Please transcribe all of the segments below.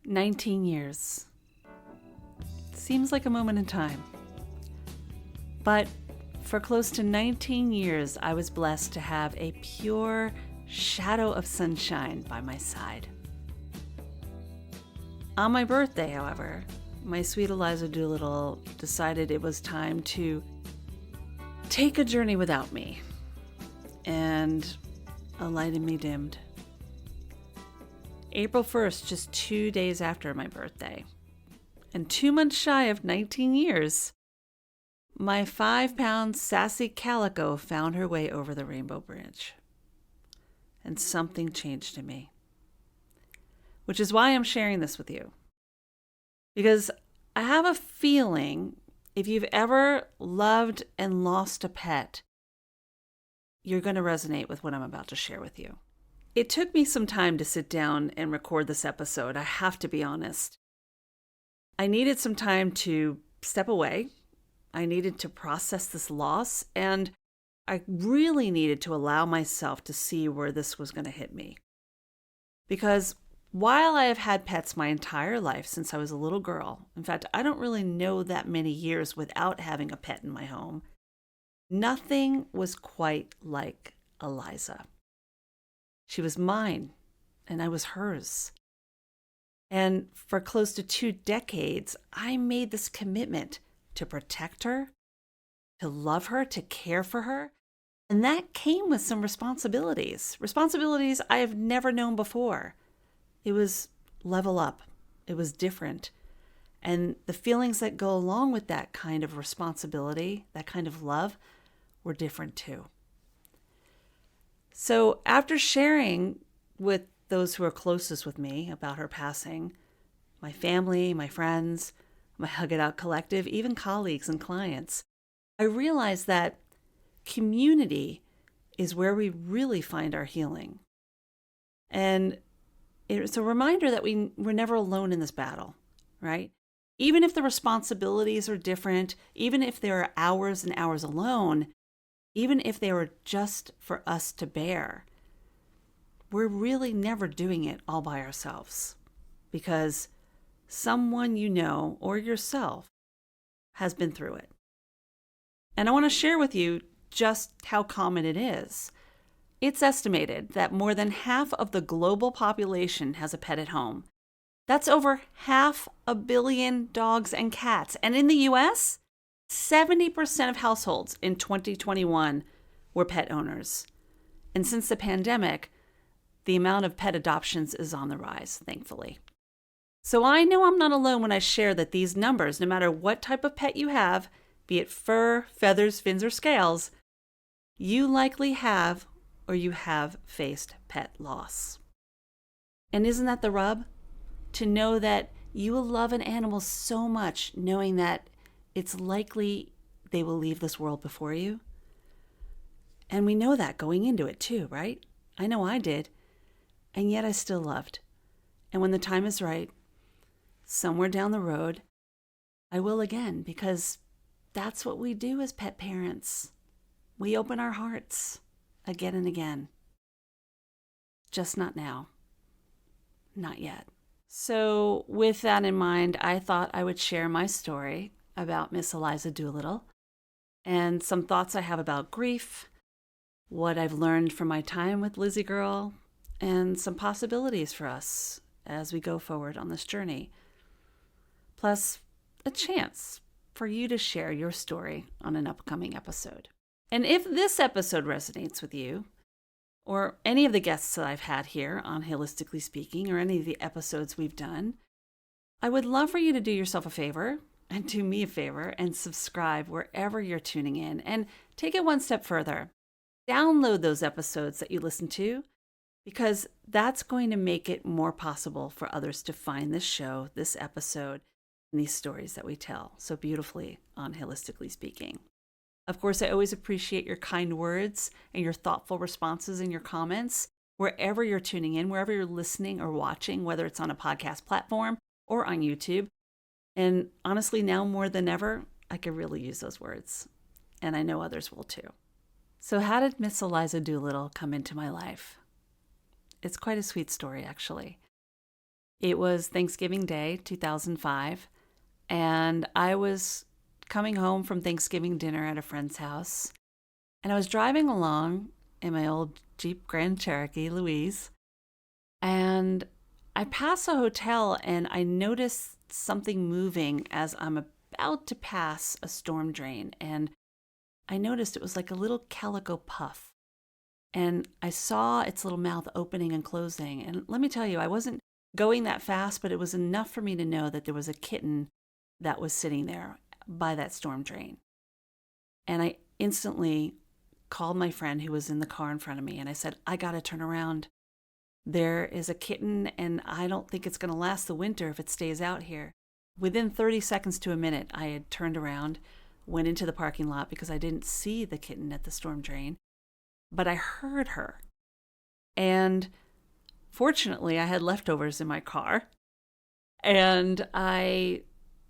19 years. Seems like a moment in time. But for close to 19 years, I was blessed to have a pure shadow of sunshine by my side. On my birthday, however, my sweet Eliza Doolittle decided it was time to take a journey without me, and a light in me dimmed. April 1st, just 2 days after my birthday, and 2 months shy of 19 years, my 5-pound sassy calico found her way over the Rainbow Bridge. And something changed in me. Which is why I'm sharing this with you. Because I have a feeling if you've ever loved and lost a pet, you're going to resonate with what I'm about to share with you. It took me some time to sit down and record this episode, I have to be honest. I needed some time to step away. I needed to process this loss, and I really needed to allow myself to see where this was going to hit me. Because while I have had pets my entire life since I was a little girl, in fact, I don't really know that many years without having a pet in my home, nothing was quite like Eliza. She was mine, and I was hers. And for close to 2 decades, I made this commitment to protect her, to love her, to care for her. And that came with some responsibilities I have never known before. It was level up. It was different. And the feelings that go along with that kind of responsibility, that kind of love, were different too. So after sharing with those who are closest with me about her passing, my family, my friends, my Hug It Out collective, even colleagues and clients, I realized that community is where we really find our healing. And it's a reminder that we're never alone in this battle, right? Even if the responsibilities are different, even if there are hours and hours alone, even if they were just for us to bear, we're really never doing it all by ourselves, because someone you know or yourself has been through it. And I want to share with you just how common it is. It's estimated that more than half of the global population has a pet at home. That's over 500 million dogs and cats. And in the US, 70% of households in 2021 were pet owners. And since the pandemic, the amount of pet adoptions is on the rise, thankfully. So I know I'm not alone when I share that these numbers, no matter what type of pet you have, be it fur, feathers, fins, or scales, you likely have or you have faced pet loss. And isn't that the rub? To know that you will love an animal so much, knowing that it's likely they will leave this world before you. And we know that going into it too, right? I know I did. And yet I still loved. And when the time is right, somewhere down the road, I will again, because that's what we do as pet parents. We open our hearts again and again. Just not now. Not yet. So with that in mind, I thought I would share my story about Miss Eliza Doolittle and some thoughts I have about grief, what I've learned from my time with Lizzie Girl, and some possibilities for us as we go forward on this journey. Plus, a chance for you to share your story on an upcoming episode. And if this episode resonates with you, or any of the guests that I've had here on Holistically Speaking, or any of the episodes we've done, I would love for you to do yourself a favor and do me a favor and subscribe wherever you're tuning in, and take it one step further. Download those episodes that you listen to, because that's going to make it more possible for others to find this show, this episode, and these stories that we tell so beautifully on Holistically Speaking. Of course, I always appreciate your kind words and your thoughtful responses and your comments wherever you're tuning in, wherever you're listening or watching, whether it's on a podcast platform or on YouTube. And honestly, now more than ever, I could really use those words. And I know others will too. So how did Miss Eliza Doolittle come into my life? It's quite a sweet story, actually. It was Thanksgiving Day, 2005, and I was coming home from Thanksgiving dinner at a friend's house, and I was driving along in my old Jeep Grand Cherokee Louise, and I pass a hotel and I notice something moving as I'm about to pass a storm drain, and I noticed it was like a little calico puff. And I saw its little mouth opening and closing. And let me tell you, I wasn't going that fast, but it was enough for me to know that there was a kitten that was sitting there by that storm drain. And I instantly called my friend who was in the car in front of me, and I said, I got to turn around. There is a kitten, and I don't think it's going to last the winter if it stays out here. Within 30 seconds to a minute, I had turned around, went into the parking lot because I didn't see the kitten at the storm drain, but I heard her. And fortunately, I had leftovers in my car, and I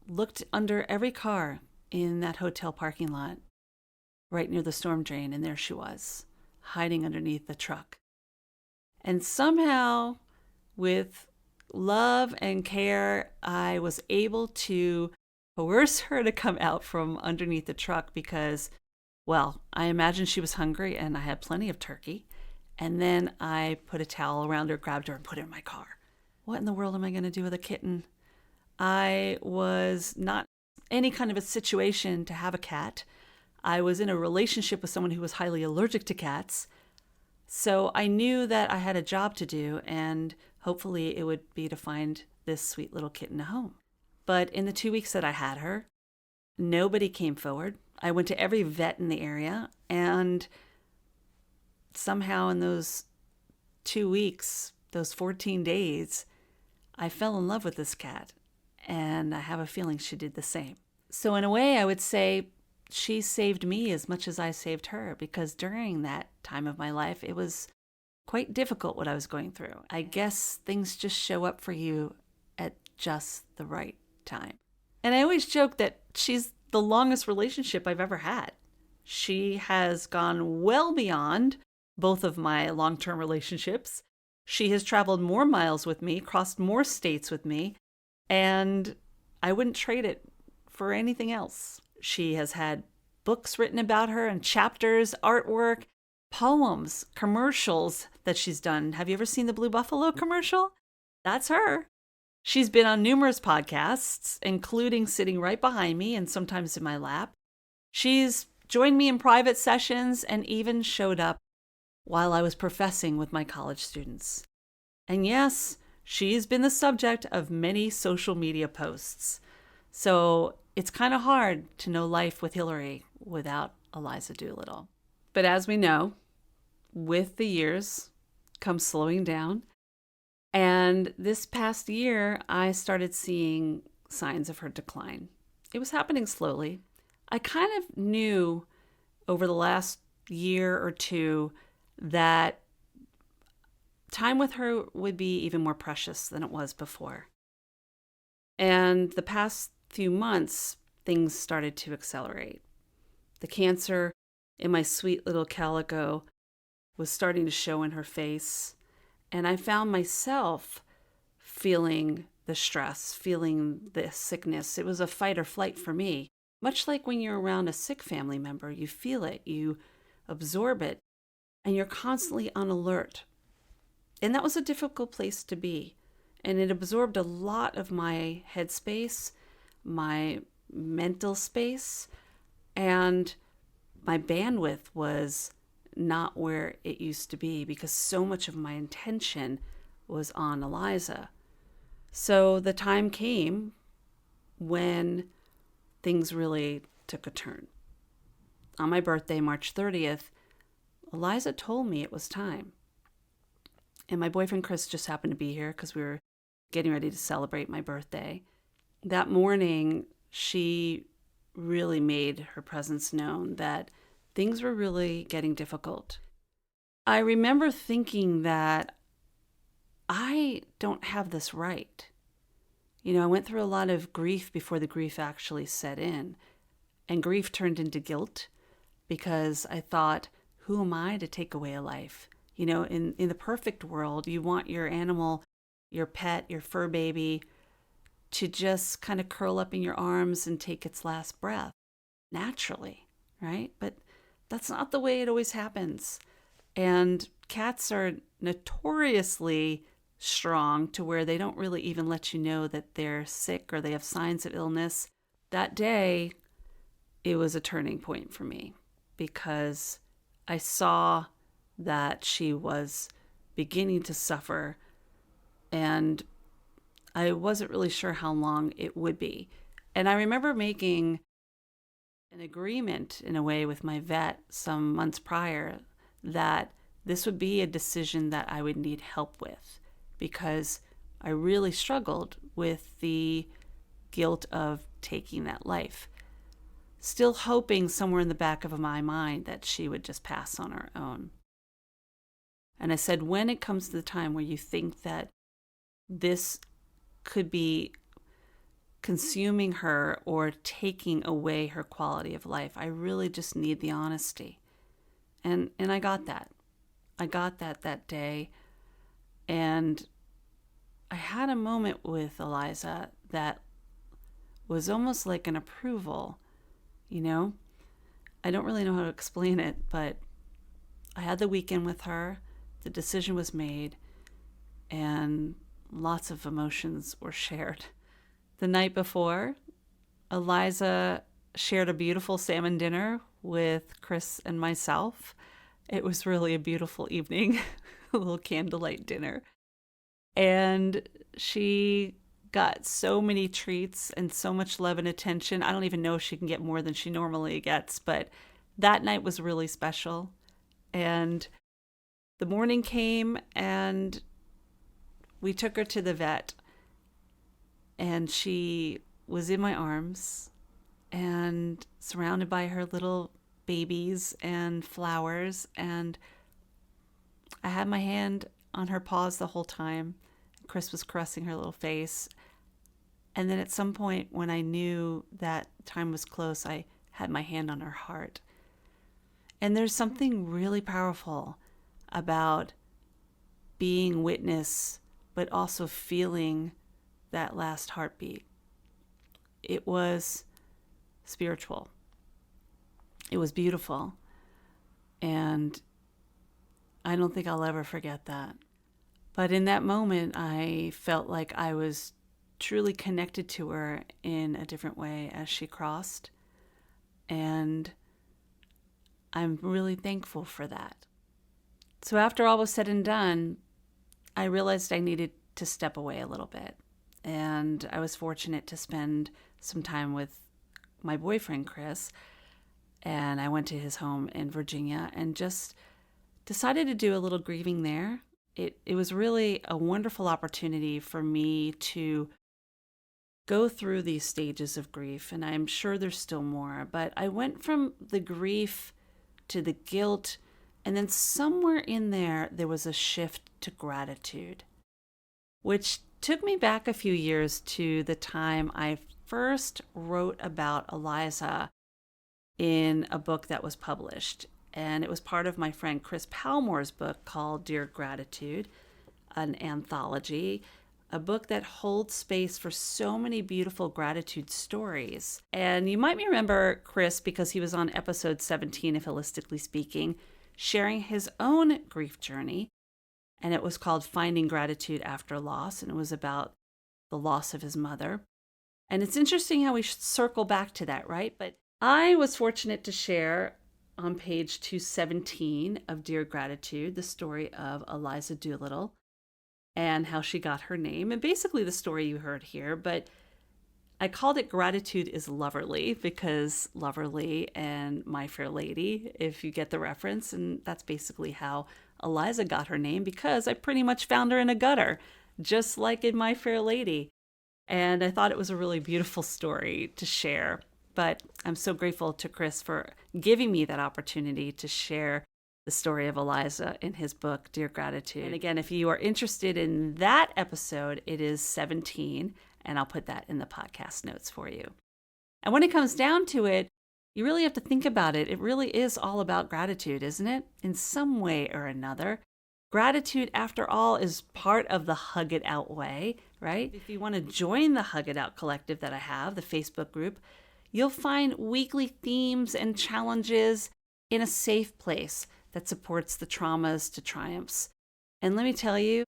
looked under every car in that hotel parking lot right near the storm drain, and there she was, hiding underneath the truck. And somehow, with love and care, I was able to coerce her to come out from underneath the truck because, well, I imagine she was hungry and I had plenty of turkey. And then I put a towel around her, grabbed her, and put her in my car. What in the world am I going to do with a kitten? I was not any kind of a situation to have a cat. I was in a relationship with someone who was highly allergic to cats. So I knew that I had a job to do, and hopefully it would be to find this sweet little kitten a home. But in the 2 weeks that I had her, nobody came forward. I went to every vet in the area, and somehow in those 2 weeks, those 14 days, I fell in love with this cat, and I have a feeling she did the same. So in a way, I would say she saved me as much as I saved her, because during that time of my life, it was quite difficult what I was going through. I guess things just show up for you at just the right time. And I always joke that she's the longest relationship I've ever had. She has gone well beyond both of my long-term relationships. She has traveled more miles with me, crossed more states with me, and I wouldn't trade it for anything else. She has had books written about her and chapters, artwork, poems, commercials that she's done. Have you ever seen the Blue Buffalo commercial? That's her. She's been on numerous podcasts, including sitting right behind me and sometimes in my lap. She's joined me in private sessions and even showed up while I was professing with my college students. And yes, she's been the subject of many social media posts. So it's kind of hard to know life with Hilary without Eliza Doolittle. But as we know, with the years comes slowing down. And this past year, I started seeing signs of her decline. It was happening slowly. I kind of knew over the last year or two that time with her would be even more precious than it was before. And the past few months, things started to accelerate. The cancer in my sweet little calico was starting to show in her face. And I found myself feeling the stress, feeling the sickness. It was a fight or flight for me. Much like when you're around a sick family member, you feel it, you absorb it, and you're constantly on alert. And that was a difficult place to be. And it absorbed a lot of my headspace, my mental space, and my bandwidth was not where it used to be because so much of my intention was on Eliza. So the time came when things really took a turn. On my birthday, March 30th, Eliza told me it was time. And my boyfriend Chris just happened to be here because we were getting ready to celebrate my birthday. That morning, she really made her presence known that things were really getting difficult. I remember thinking that I don't have this right. I went through a lot of grief before the grief actually set in. And grief turned into guilt because I thought, who am I to take away a life? In the perfect world, you want your animal your pet, your fur baby, to just kind of curl up in your arms and take its last breath naturally, right? But that's not the way it always happens. And cats are notoriously strong to where they don't really even let you know that they're sick or they have signs of illness. That day, it was a turning point for me because I saw that she was beginning to suffer, and I wasn't really sure how long it would be. And I remember making an agreement in a way with my vet some months prior that this would be a decision that I would need help with because I really struggled with the guilt of taking that life. Still hoping somewhere in the back of my mind that she would just pass on her own. And I said, when it comes to the time where you think that this could be consuming her or taking away her quality of life, I really just need the honesty. And I got that. I got that day. And I had a moment with Eliza that was almost like an approval, you know? I don't really know how to explain it, but I had the weekend with her. The decision was made, and lots of emotions were shared. The night before, Eliza shared a beautiful salmon dinner with Chris and myself. It was really a beautiful evening, a little candlelight dinner. And she got so many treats and so much love and attention. I don't even know if she can get more than she normally gets, but that night was really special. And the morning came and we took her to the vet, and she was in my arms and surrounded by her little babies and flowers, and I had my hand on her paws the whole time. Chris was caressing her little face. And then at some point when I knew that time was close, I had my hand on her heart. And there's something really powerful about being witness, but also feeling that last heartbeat. It was spiritual. It was beautiful. And I don't think I'll ever forget that. But in that moment, I felt like I was truly connected to her in a different way as she crossed. And I'm really thankful for that. So after all was said and done, I realized I needed to step away a little bit. And I was fortunate to spend some time with my boyfriend, Chris. And I went to his home in Virginia and just decided to do a little grieving there. It was really a wonderful opportunity for me to go through these stages of grief, and I'm sure there's still more, but I went from the grief to the guilt, and then somewhere in there was a shift to gratitude, which took me back a few years to the time I first wrote about Eliza in a book that was published. And it was part of my friend Chris Palmore's book called Dear Gratitude, an anthology, a book that holds space for so many beautiful gratitude stories. And you might remember Chris because he was on episode 17 of Holistically Speaking, sharing his own grief journey. And it was called Finding Gratitude After Loss. And it was about the loss of his mother. And it's interesting how we circle back to that, right? But I was fortunate to share on page 217 of Dear Gratitude the story of Eliza Doolittle and how she got her name, and basically the story you heard here. But I called it Gratitude is Loverly because Loverly and My Fair Lady, if you get the reference, and that's basically how Eliza got her name because I pretty much found her in a gutter, just like in My Fair Lady. And I thought it was a really beautiful story to share. But I'm so grateful to Chris for giving me that opportunity to share the story of Eliza in his book, Dear Gratitude. And again, if you are interested in that episode, it is 17, and I'll put that in the podcast notes for you. And when it comes down to it, you really have to think about it. It really is all about gratitude, isn't it? In some way or another. Gratitude, after all, is part of the Hug It Out way, right? If you want to join the Hug It Out collective that I have, the Facebook group, you'll find weekly themes and challenges in a safe place that supports the traumas to triumphs. And let me tell you,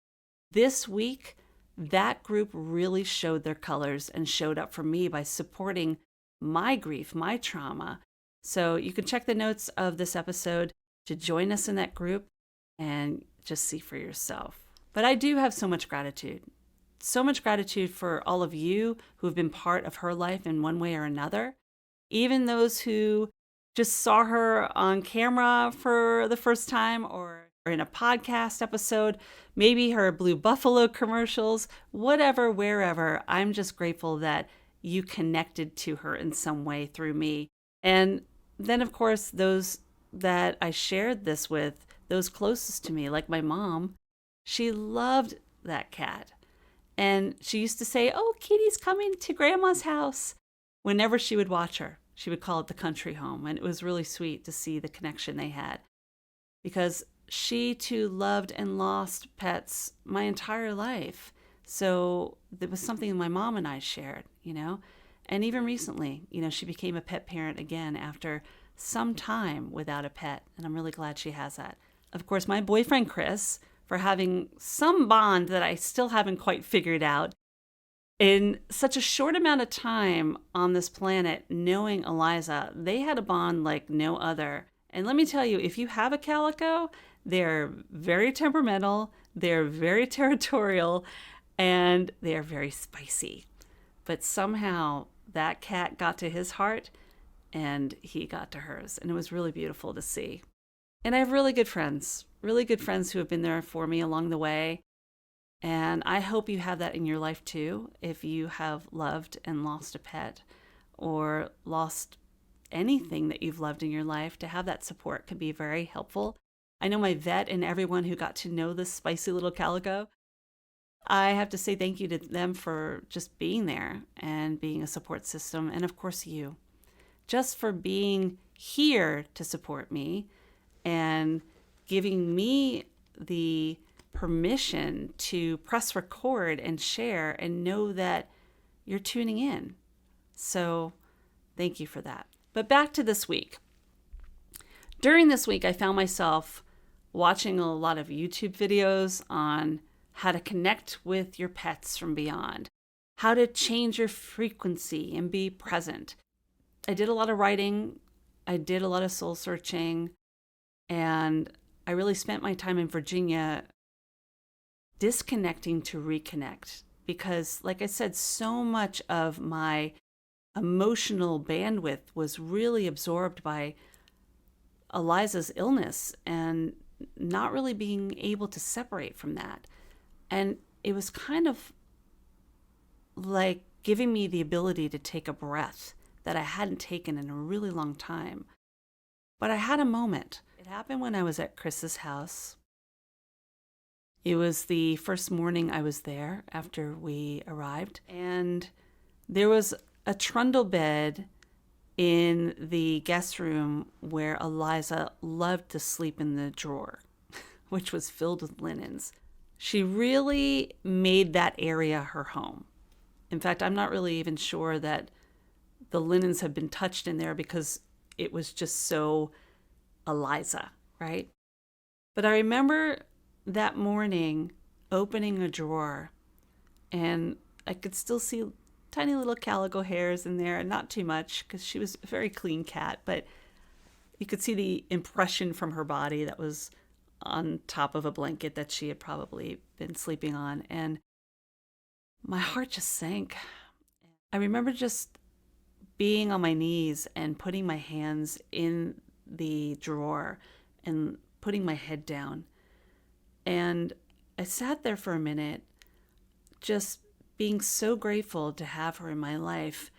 this week, that group really showed their colors and showed up for me by supporting my grief, my trauma. So you can check the notes of this episode to join us in that group and just see for yourself. But I do have so much gratitude. So much gratitude for all of you who have been part of her life in one way or another. Even those who just saw her on camera for the first time or in a podcast episode, maybe her Blue Buffalo commercials, whatever, wherever. I'm just grateful that you connected to her in some way through me. And then, of course, those that I shared this with, those closest to me, like my mom, she loved that cat. And she used to say, "Oh, Kitty's coming to Grandma's house." Whenever she would watch her, she would call it the country home. And it was really sweet to see the connection they had. Because she too loved and lost pets my entire life. So there was something my mom and I shared, And even recently, she became a pet parent again after some time without a pet. And I'm really glad she has that. Of course, my boyfriend, Chris, for having some bond that I still haven't quite figured out. In such a short amount of time on this planet, knowing Eliza, they had a bond like no other. And let me tell you, if you have a calico, they're very temperamental, they're very territorial, and they're very spicy. But somehow that cat got to his heart and he got to hers. And it was really beautiful to see. And I have really good friends who have been there for me along the way. And I hope you have that in your life too. If you have loved and lost a pet or lost anything that you've loved in your life, to have that support can be very helpful. I know my vet and everyone who got to know this spicy little calico, I have to say thank you to them for just being there and being a support system. And of course you, just for being here to support me and giving me the permission to press record and share and know that you're tuning in. So thank you for that. But back to this week. During this week, I found myself watching a lot of YouTube videos on how to connect with your pets from beyond, how to change your frequency and be present. I did a lot of writing. I did a lot of soul searching. And I really spent my time in Virginia disconnecting to reconnect. Because, like I said, so much of my emotional bandwidth was really absorbed by Eliza's illness and not really being able to separate from that. And it was kind of like giving me the ability to take a breath that I hadn't taken in a really long time. But I had a moment. It happened when I was at Chris's house. It was the first morning I was there after we arrived. And there was a trundle bed in the guest room where Eliza loved to sleep in the drawer, which was filled with linens. She really made that area her home. In fact, I'm not really even sure that the linens have been touched in there because it was just so Eliza, right? But I remember that morning opening a drawer and I could still see tiny little calico hairs in there, not too much because she was a very clean cat, but you could see the impression from her body that was on top of a blanket that she had probably been sleeping on. And my heart just sank. I remember just being on my knees and putting my hands in the drawer and putting my head down. And I sat there for a minute, just being so grateful to have her in my life.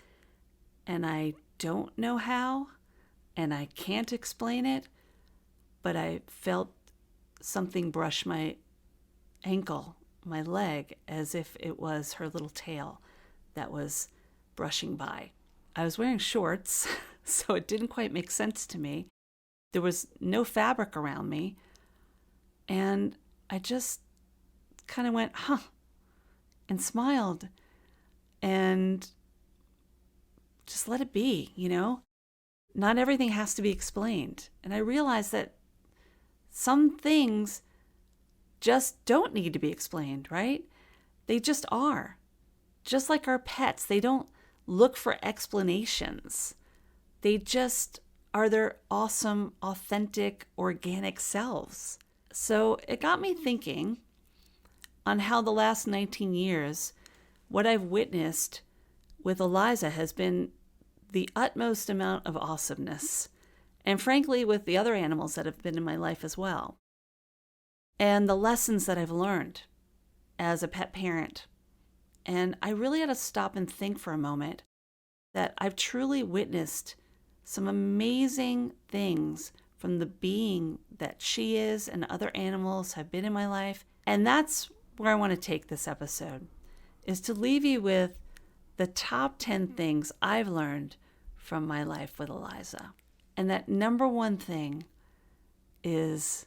And I don't know how, and I can't explain it, but I felt something brush my ankle, my leg, as if it was her little tail that was brushing by. I was wearing shorts, so it didn't quite make sense to me. There was no fabric around me, and I just kind of went, huh, and smiled and just let it be, Not everything has to be explained. And I realized that some things just don't need to be explained, right? They just are. Just like our pets, they don't look for explanations. They just are their awesome, authentic, organic selves. So it got me thinking on how the last 19 years, what I've witnessed with Eliza has been the utmost amount of awesomeness. And frankly, with the other animals that have been in my life as well. And the lessons that I've learned as a pet parent. And I really had to stop and think for a moment that I've truly witnessed some amazing things from the being that she is and other animals have been in my life. And that's where I want to take this episode, is to leave you with the top 10 things I've learned from my life with Eliza. And that number one thing is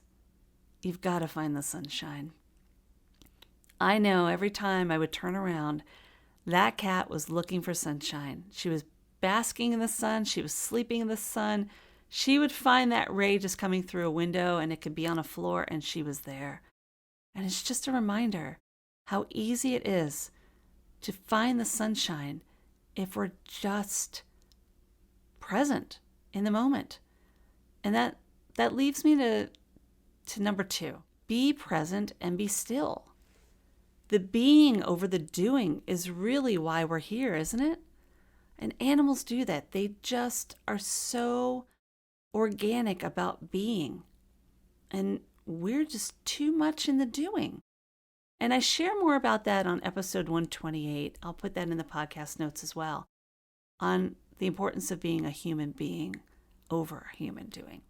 you've got to find the sunshine. I know every time I would turn around, that cat was looking for sunshine. She was basking in the sun. She was sleeping in the sun. She would find that ray just coming through a window, and it could be on a floor, and she was there. And it's just a reminder how easy it is to find the sunshine if we're just present in the moment. And that leads me to number 2. Be present and be still. The being over the doing is really why we're here, isn't it? And animals do that. They just are so organic about being. And we're just too much in the doing. And I share more about that on episode 128. I'll put that in the podcast notes as well, on the importance of being a human being over human doing.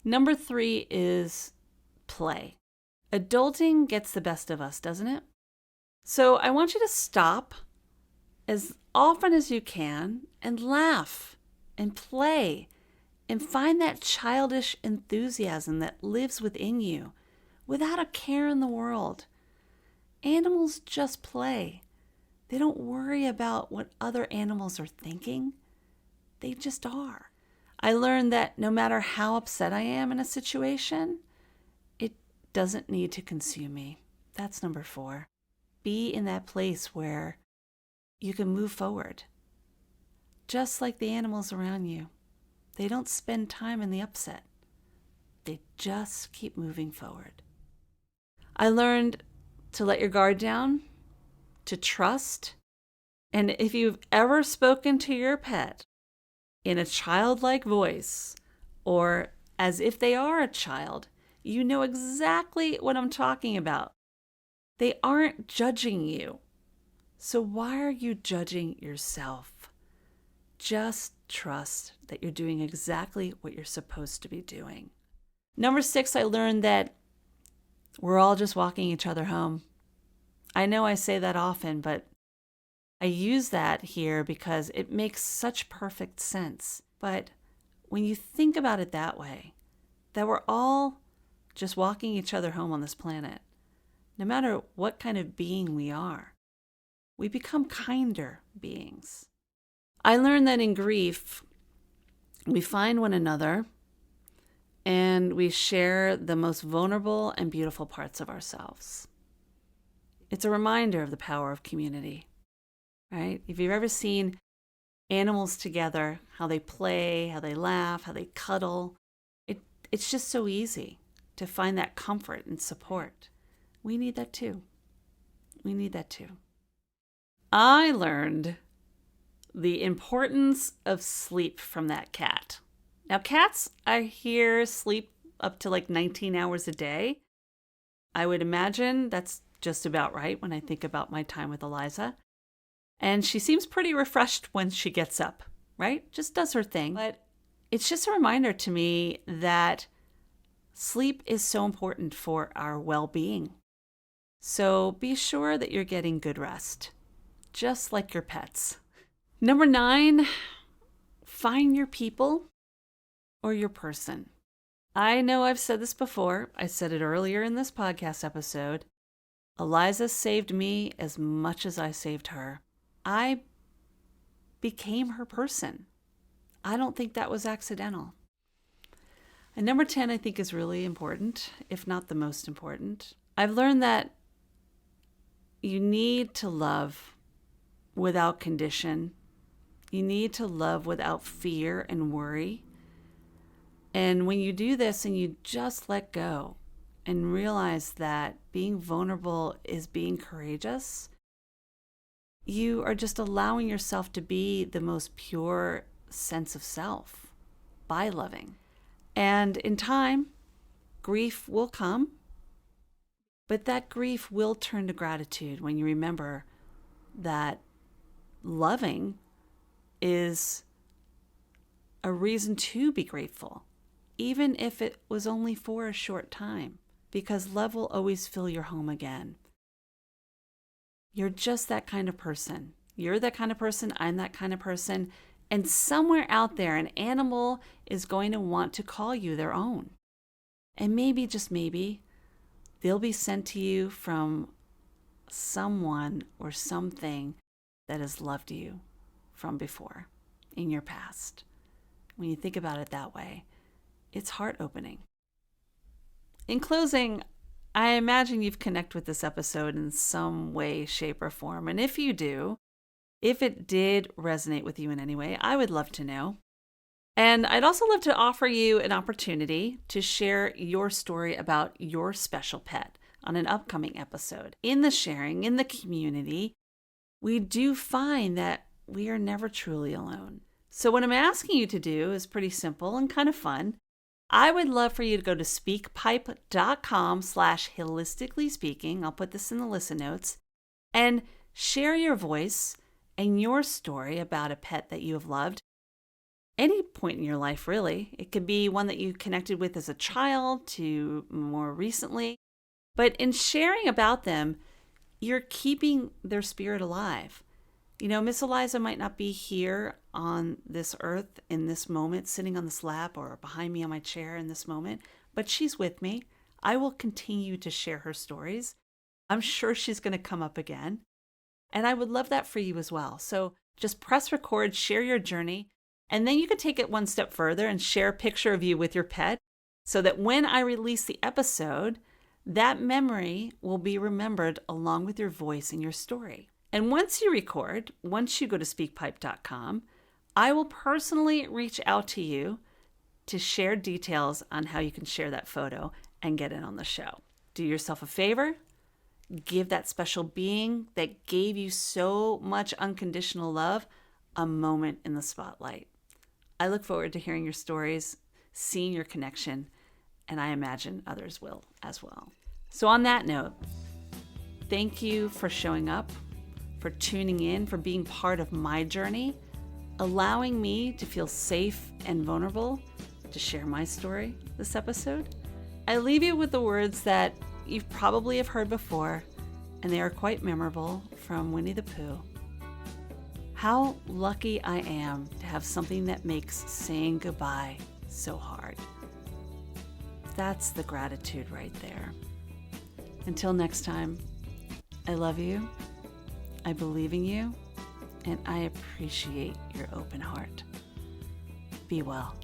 Number 3 is play. Adulting gets the best of us, doesn't it? So I want you to stop as often as you can and laugh and play and find that childish enthusiasm that lives within you without a care in the world. Animals just play. They don't worry about what other animals are thinking. They just are. I learned that no matter how upset I am in a situation, it doesn't need to consume me. That's number 4. Be in that place where you can move forward. Just like the animals around you. They don't spend time in the upset. They just keep moving forward. I learned to let your guard down, to trust. And if you've ever spoken to your pet in a childlike voice, or as if they are a child, you know exactly what I'm talking about. They aren't judging you. So why are you judging yourself? Just trust that you're doing exactly what you're supposed to be doing. Number 6, I learned that we're all just walking each other home. I know I say that often, but I use that here because it makes such perfect sense. But when you think about it that way, that we're all just walking each other home on this planet, no matter what kind of being we are, we become kinder beings. I learned that in grief, we find one another and we share the most vulnerable and beautiful parts of ourselves. It's a reminder of the power of community, right? If you've ever seen animals together, how they play, how they laugh, how they cuddle, it's just so easy to find that comfort and support. We need that too. We need that too. I learned the importance of sleep from that cat. Now, cats, I hear, sleep up to like 19 hours a day. I would imagine that's just about right when I think about my time with Eliza. And she seems pretty refreshed when she gets up, right? Just does her thing. But it's just a reminder to me that sleep is so important for our well-being. So be sure that you're getting good rest, just like your pets. Number 9, find your people or your person. I know I've said this before. I said it earlier in this podcast episode. Eliza saved me as much as I saved her. I became her person. I don't think that was accidental. And number 10, I think, is really important, if not the most important. I've learned that you need to love without condition. You need to love without fear and worry. And when you do this and you just let go and realize that being vulnerable is being courageous, you are just allowing yourself to be the most pure sense of self by loving. And in time, grief will come, but that grief will turn to gratitude when you remember that loving is a reason to be grateful, even if it was only for a short time, because love will always fill your home again. You're just that kind of person. You're that kind of person. I'm that kind of person. And somewhere out there, an animal is going to want to call you their own. And maybe, just maybe, they'll be sent to you from someone or something that has loved you from before in your past. When you think about it that way, it's heart-opening. In closing, I imagine you've connected with this episode in some way, shape, or form. And if you do, if it did resonate with you in any way, I would love to know. And I'd also love to offer you an opportunity to share your story about your special pet on an upcoming episode. In the sharing, in the community, we do find that we are never truly alone. So what I'm asking you to do is pretty simple and kind of fun. I would love for you to go to speakpipe.com/holistically speaking. I'll put this in the listen notes, and share your voice and your story about a pet that you have loved. Any point in your life, really. It could be one that you connected with as a child to more recently. But in sharing about them, you're keeping their spirit alive. You know, Miss Eliza might not be here on this earth in this moment, sitting on this lap or behind me on my chair in this moment, but she's with me. I will continue to share her stories. I'm sure she's going to come up again. And I would love that for you as well. So just press record, share your journey, and then you can take it one step further and share a picture of you with your pet so that when I release the episode, that memory will be remembered along with your voice and your story. And once you record, once you go to speakpipe.com, I will personally reach out to you to share details on how you can share that photo and get it on the show. Do yourself a favor. Give that special being that gave you so much unconditional love a moment in the spotlight. I look forward to hearing your stories, seeing your connection, and I imagine others will as well. So on that note, thank you for showing up, for tuning in, for being part of my journey, allowing me to feel safe and vulnerable to share my story this episode. I leave you with the words that you probably have heard before, and they are quite memorable, from Winnie the Pooh. How lucky I am to have something that makes saying goodbye so hard. That's the gratitude right there. Until next time, I love you, I believe in you, and I appreciate your open heart. Be well.